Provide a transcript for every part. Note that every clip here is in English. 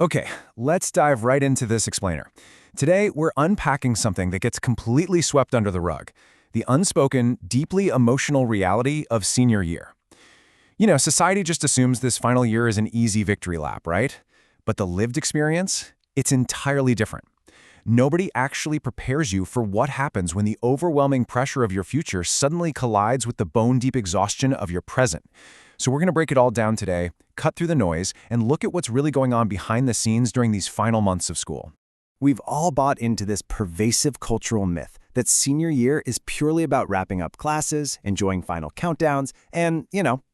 Okay, let's dive right into this explainer. Today, we're unpacking something that gets completely swept under the rug, the unspoken, deeply emotional reality of senior year. Society just assumes this final year is an easy victory lap, right? But the lived experience? It's entirely different. Nobody actually prepares you for what happens when the overwhelming pressure of your future suddenly collides with the bone-deep exhaustion of your present. So we're going to break it all down today, cut through the noise, and look at what's really going on behind the scenes during these final months of school. We've all bought into this pervasive cultural myth that senior year is purely about wrapping up classes, enjoying final countdowns, and,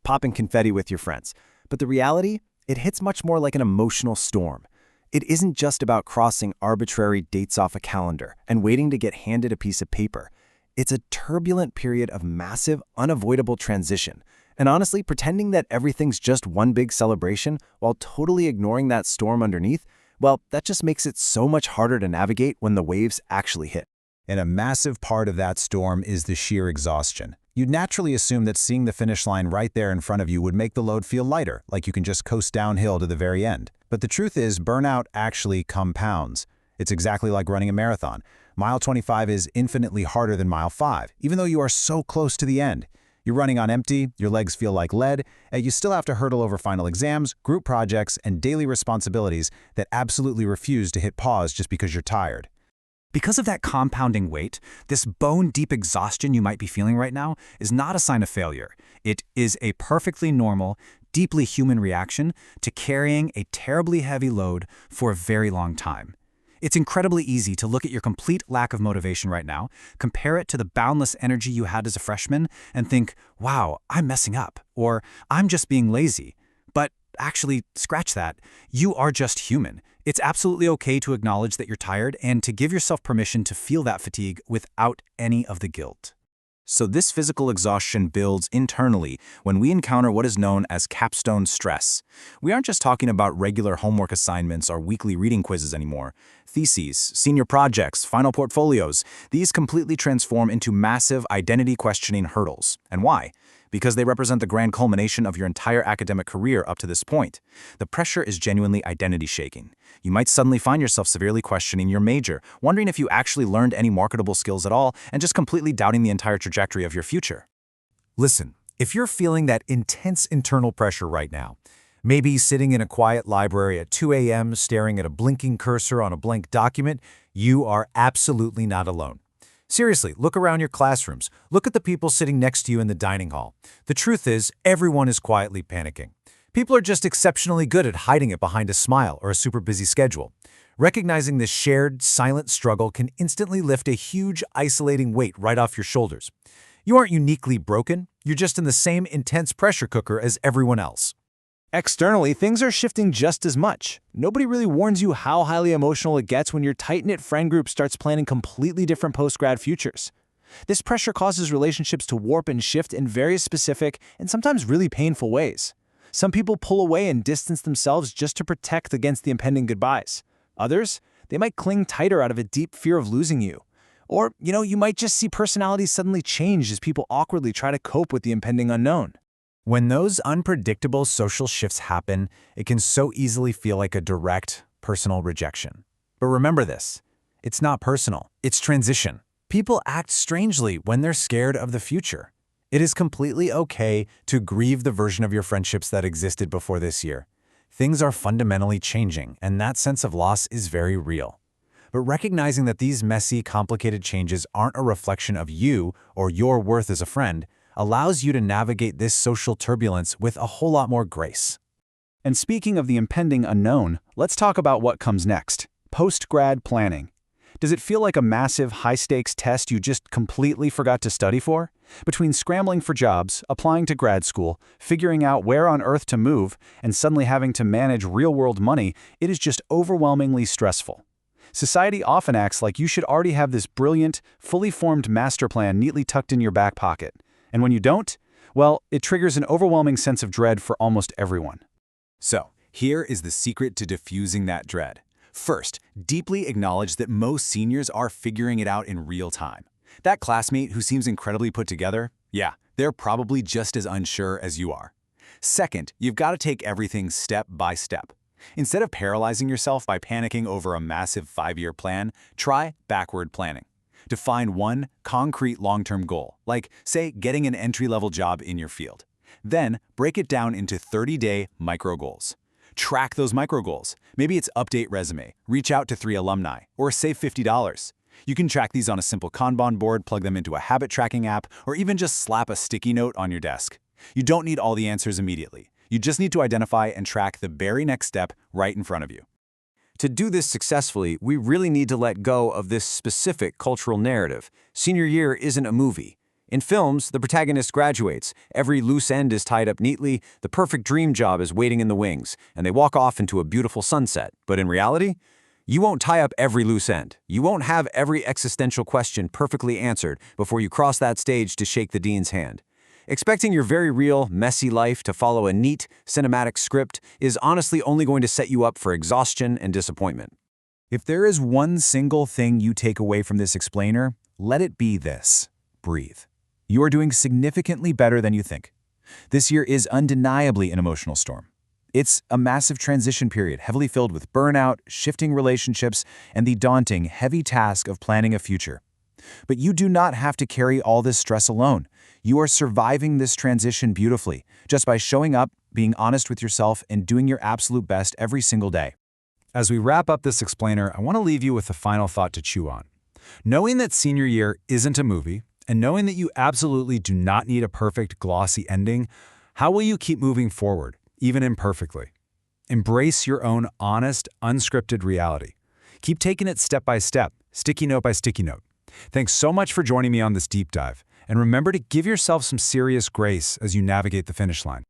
popping confetti with your friends. But the reality? It hits much more like an emotional storm. It isn't just about crossing arbitrary dates off a calendar and waiting to get handed a piece of paper. It's a turbulent period of massive, unavoidable transition. And honestly, pretending that everything's just one big celebration while totally ignoring that storm underneath, well, that just makes it so much harder to navigate when the waves actually hit. And a massive part of that storm is the sheer exhaustion. You'd naturally assume that seeing the finish line right there in front of you would make the load feel lighter, like you can just coast downhill to the very end. But the truth is, burnout actually compounds. It's exactly like running a marathon. Mile 25 is infinitely harder than mile 5, even though you are so close to the end. You're running on empty, your legs feel like lead, and you still have to hurdle over final exams, group projects, and daily responsibilities that absolutely refuse to hit pause just because you're tired. Because of that compounding weight, this bone-deep exhaustion you might be feeling right now is not a sign of failure. It is a perfectly normal, deeply human reaction to carrying a terribly heavy load for a very long time. It's incredibly easy to look at your complete lack of motivation right now, compare it to the boundless energy you had as a freshman, and think, wow, I'm messing up, or I'm just being lazy. But actually, scratch that. You are just human. It's absolutely okay to acknowledge that you're tired and to give yourself permission to feel that fatigue without any of the guilt. So this physical exhaustion builds internally when we encounter what is known as capstone stress. We aren't just talking about regular homework assignments or weekly reading quizzes anymore. Theses, senior projects, final portfolios, these completely transform into massive identity-questioning hurdles. And why? Because they represent the grand culmination of your entire academic career up to this point. The pressure is genuinely identity-shaking. You might suddenly find yourself severely questioning your major, wondering if you actually learned any marketable skills at all, and just completely doubting the entire trajectory of your future. Listen, if you're feeling that intense internal pressure right now, maybe sitting in a quiet library at 2 a.m. staring at a blinking cursor on a blank document, you are absolutely not alone. Seriously, look around your classrooms. Look at the people sitting next to you in the dining hall. The truth is, everyone is quietly panicking. People are just exceptionally good at hiding it behind a smile or a super busy schedule. Recognizing this shared, silent struggle can instantly lift a huge, isolating weight right off your shoulders. You aren't uniquely broken. You're just in the same intense pressure cooker as everyone else. Externally, things are shifting just as much. Nobody really warns you how highly emotional it gets when your tight-knit friend group starts planning completely different post-grad futures. This pressure causes relationships to warp and shift in very specific and sometimes really painful ways. Some people pull away and distance themselves just to protect against the impending goodbyes. Others, they might cling tighter out of a deep fear of losing you. Or, you might just see personalities suddenly change as people awkwardly try to cope with the impending unknown. When those unpredictable social shifts happen, it can so easily feel like a direct, personal rejection. But remember this, it's not personal, it's transition. People act strangely when they're scared of the future. It is completely okay to grieve the version of your friendships that existed before this year. Things are fundamentally changing, and that sense of loss is very real. But recognizing that these messy, complicated changes aren't a reflection of you or your worth as a friend allows you to navigate this social turbulence with a whole lot more grace. And speaking of the impending unknown, let's talk about what comes next. Post-grad planning. Does it feel like a massive, high-stakes test you just completely forgot to study for? Between scrambling for jobs, applying to grad school, figuring out where on earth to move, and suddenly having to manage real-world money, it is just overwhelmingly stressful. Society often acts like you should already have this brilliant, fully formed master plan neatly tucked in your back pocket. And when you don't, well, it triggers an overwhelming sense of dread for almost everyone. So, here is the secret to diffusing that dread. First, deeply acknowledge that most seniors are figuring it out in real time. That classmate who seems incredibly put together, yeah, they're probably just as unsure as you are. Second, you've got to take everything step by step. Instead of paralyzing yourself by panicking over a massive 5-year plan, try backward planning. Define one concrete long-term goal, like, say, getting an entry-level job in your field. Then, break it down into 30-day micro-goals. Track those micro-goals. Maybe it's update resume, reach out to 3 alumni, or save $50. You can track these on a simple Kanban board, plug them into a habit tracking app, or even just slap a sticky note on your desk. You don't need all the answers immediately. You just need to identify and track the very next step right in front of you. To do this successfully, we really need to let go of this specific cultural narrative. Senior year isn't a movie. In films, the protagonist graduates, every loose end is tied up neatly, the perfect dream job is waiting in the wings, and they walk off into a beautiful sunset. But in reality, you won't tie up every loose end. You won't have every existential question perfectly answered before you cross that stage to shake the dean's hand. Expecting your very real, messy life to follow a neat, cinematic script is honestly only going to set you up for exhaustion and disappointment. If there is one single thing you take away from this explainer, let it be this: breathe. You are doing significantly better than you think. This year is undeniably an emotional storm. It's a massive transition period, heavily filled with burnout, shifting relationships, and the daunting, heavy task of planning a future. But you do not have to carry all this stress alone. You are surviving this transition beautifully, just by showing up, being honest with yourself, and doing your absolute best every single day. As we wrap up this explainer, I want to leave you with a final thought to chew on. Knowing that senior year isn't a movie, and knowing that you absolutely do not need a perfect, glossy ending, how will you keep moving forward, even imperfectly? Embrace your own honest, unscripted reality. Keep taking it step by step, sticky note by sticky note. Thanks so much for joining me on this deep dive, and remember to give yourself some serious grace as you navigate the finish line.